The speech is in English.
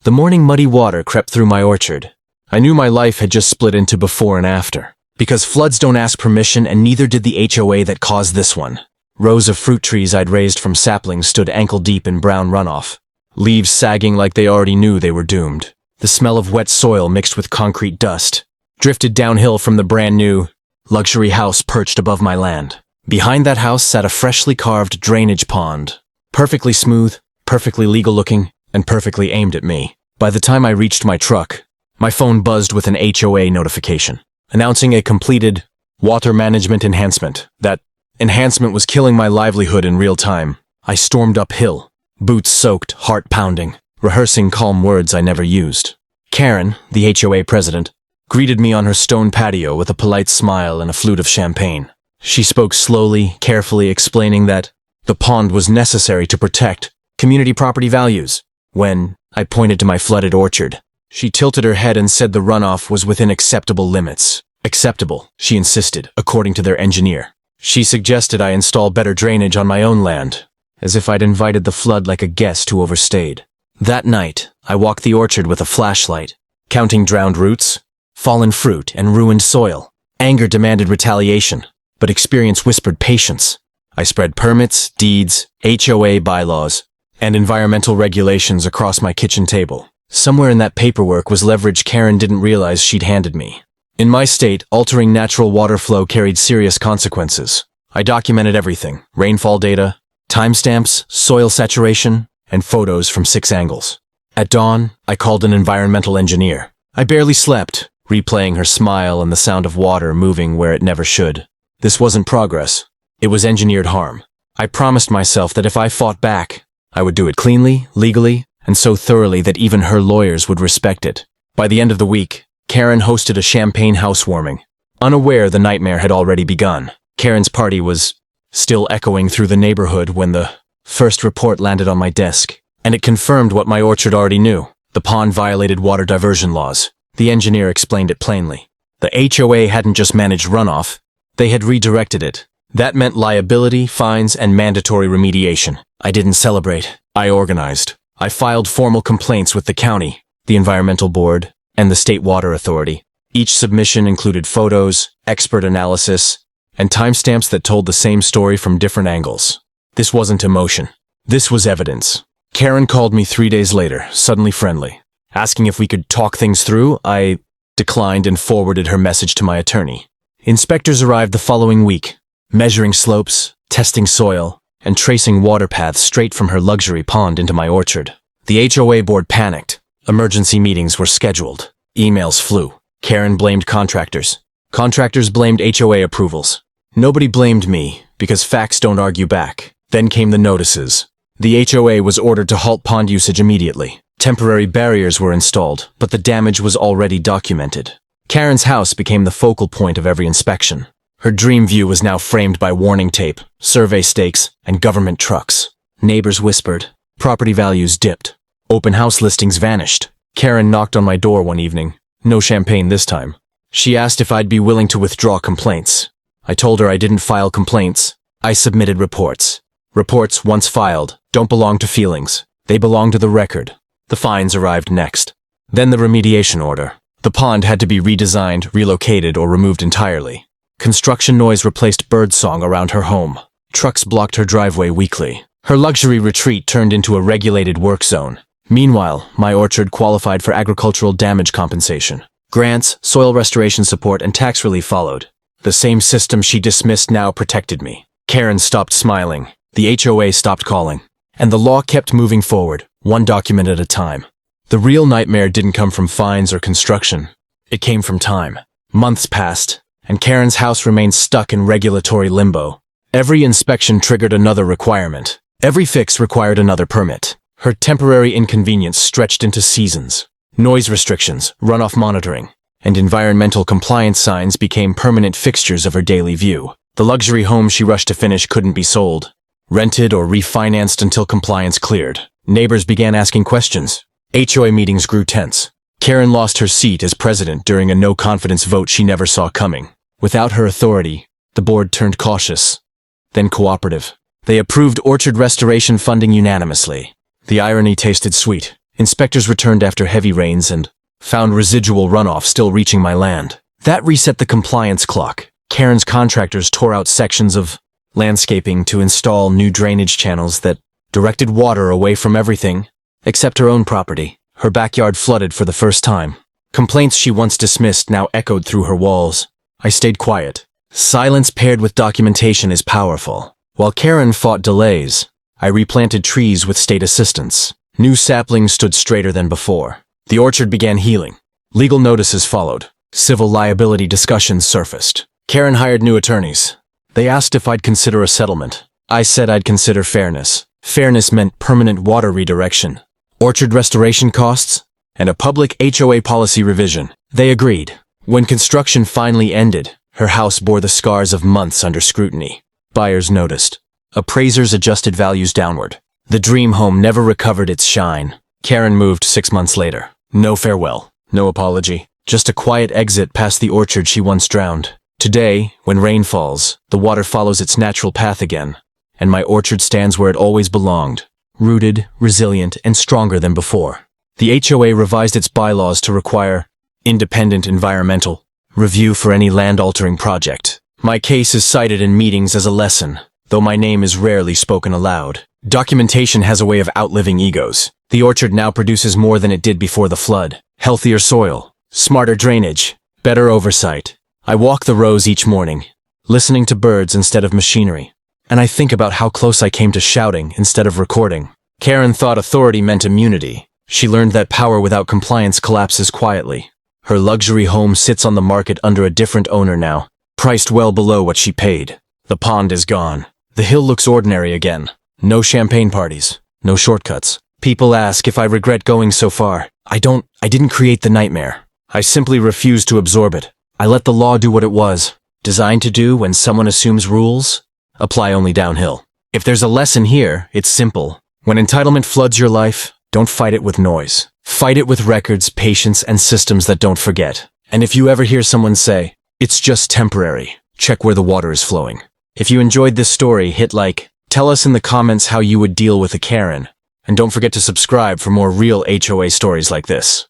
The morning muddy water crept through my orchard. I knew my life had just split into before and after. Because floods don't ask permission, and neither did the HOA that caused this one. Rows of fruit trees I'd raised from saplings stood ankle-deep in brown runoff, leaves sagging like they already knew they were doomed. The smell of wet soil mixed with concrete dust drifted downhill from the brand-new luxury house perched above my land. Behind that house sat a freshly carved drainage pond, perfectly smooth, perfectly legal-looking, and perfectly aimed at me. By the time I reached my truck, my phone buzzed with an HOA notification, announcing a completed water management enhancement. That enhancement was killing my livelihood in real time. I stormed uphill, boots soaked, heart pounding, rehearsing calm words I never used. Karen, the HOA president, greeted me on her stone patio with a polite smile and a flute of champagne. She spoke slowly, carefully, explaining that the pond was necessary to protect community property values. When I pointed to my flooded orchard, she tilted her head and said the runoff was within acceptable limits. Acceptable, she insisted, according to their engineer. She suggested I install better drainage on my own land, as if I'd invited the flood like a guest who overstayed. That night, I walked the orchard with a flashlight, counting drowned roots, fallen fruit, and ruined soil. Anger demanded retaliation, but experience whispered patience. I spread permits, deeds, HOA bylaws, and environmental regulations across my kitchen table. Somewhere in that paperwork was leverage Karen didn't realize she'd handed me. In my state, altering natural water flow carried serious consequences. I documented everything: rainfall data, timestamps, soil saturation, and photos from 6 angles. At dawn, I called an environmental engineer. I barely slept, replaying her smile and the sound of water moving where it never should. This wasn't progress. It was engineered harm. I promised myself that if I fought back, I would do it cleanly, legally, and so thoroughly that even her lawyers would respect it. By the end of the week, Karen hosted a champagne housewarming. Unaware the nightmare had already begun, Karen's party was still echoing through the neighborhood when the first report landed on my desk, and it confirmed what my orchard already knew. The pond violated water diversion laws. The engineer explained it plainly. The HOA hadn't just managed runoff, they had redirected it. That meant liability, fines, and mandatory remediation. I didn't celebrate. I organized. I filed formal complaints with the county, the environmental board, and the state water authority. Each submission included photos, expert analysis, and timestamps that told the same story from different angles. This wasn't emotion. This was evidence. Karen called me 3 days later, suddenly friendly. Asking if we could talk things through, I declined and forwarded her message to my attorney. Inspectors arrived the following week, measuring slopes, testing soil, and tracing water paths straight from her luxury pond into my orchard. The HOA board panicked. Emergency meetings were scheduled. Emails flew. Karen blamed contractors. Contractors blamed HOA approvals. Nobody blamed me, because facts don't argue back. Then came the notices. The HOA was ordered to halt pond usage immediately. Temporary barriers were installed, but the damage was already documented. Karen's house became the focal point of every inspection. Her dream view was now framed by warning tape, survey stakes, and government trucks. Neighbors whispered. Property values dipped. Open house listings vanished. Karen knocked on my door one evening. No champagne this time. She asked if I'd be willing to withdraw complaints. I told her I didn't file complaints. I submitted reports. Reports, once filed, don't belong to feelings. They belong to the record. The fines arrived next. Then the remediation order. The pond had to be redesigned, relocated, or removed entirely. Construction noise replaced birdsong around her home. Trucks blocked her driveway weekly. Her luxury retreat turned into a regulated work zone. Meanwhile, my orchard qualified for agricultural damage compensation. Grants, soil restoration support, and tax relief followed. The same system she dismissed now protected me. Karen stopped smiling. The HOA stopped calling. And the law kept moving forward, one document at a time. The real nightmare didn't come from fines or construction. It came from time. Months passed, and Karen's house remained stuck in regulatory limbo. Every inspection triggered another requirement. Every fix required another permit. Her temporary inconvenience stretched into seasons. Noise restrictions, runoff monitoring, and environmental compliance signs became permanent fixtures of her daily view. The luxury home she rushed to finish couldn't be sold, rented, or refinanced until compliance cleared. Neighbors began asking questions. HOA meetings grew tense. Karen lost her seat as president during a no-confidence vote she never saw coming. Without her authority, the board turned cautious, then cooperative. They approved orchard restoration funding unanimously. The irony tasted sweet. Inspectors returned after heavy rains and found residual runoff still reaching my land. That reset the compliance clock. Karen's contractors tore out sections of landscaping to install new drainage channels that directed water away from everything except her own property. Her backyard flooded for the first time. Complaints she once dismissed now echoed through her walls. I stayed quiet. Silence paired with documentation is powerful. While Karen fought delays, I replanted trees with state assistance. New saplings stood straighter than before. The orchard began healing. Legal notices followed. Civil liability discussions surfaced. Karen hired new attorneys. They asked if I'd consider a settlement. I said I'd consider fairness. Fairness meant permanent water redirection, orchard restoration costs, and a public HOA policy revision. They agreed. When construction finally ended, her house bore the scars of months under scrutiny. Buyers noticed. Appraisers adjusted values downward. The dream home never recovered its shine. Karen moved 6 months later. No farewell, no apology, just a quiet exit past the orchard she once drowned. Today, when rain falls, the water follows its natural path again, and my orchard stands where it always belonged, rooted, resilient, and stronger than before. The HOA revised its bylaws to require independent environmental review for any land-altering project. My case is cited in meetings as a lesson, though my name is rarely spoken aloud. Documentation has a way of outliving egos. The orchard now produces more than it did before the flood. Healthier soil, smarter drainage, better oversight. I walk the rows each morning, listening to birds instead of machinery. And I think about how close I came to shouting instead of recording. Karen thought authority meant immunity. She learned that power without compliance collapses quietly. Her luxury home sits on the market under a different owner now, priced well below what she paid. The pond is gone. The hill looks ordinary again. No champagne parties, no shortcuts. People ask if I regret going so far. I didn't create the nightmare. I simply refuse to absorb it. I let the law do what it was, designed to do when someone assumes rules, apply only downhill. If there's a lesson here, it's simple. When entitlement floods your life, don't fight it with noise. Fight it with records, patience, and systems that don't forget. And if you ever hear someone say, it's just temporary, check where the water is flowing. If you enjoyed this story, hit like. Tell us in the comments how you would deal with a Karen. And don't forget to subscribe for more real HOA stories like this.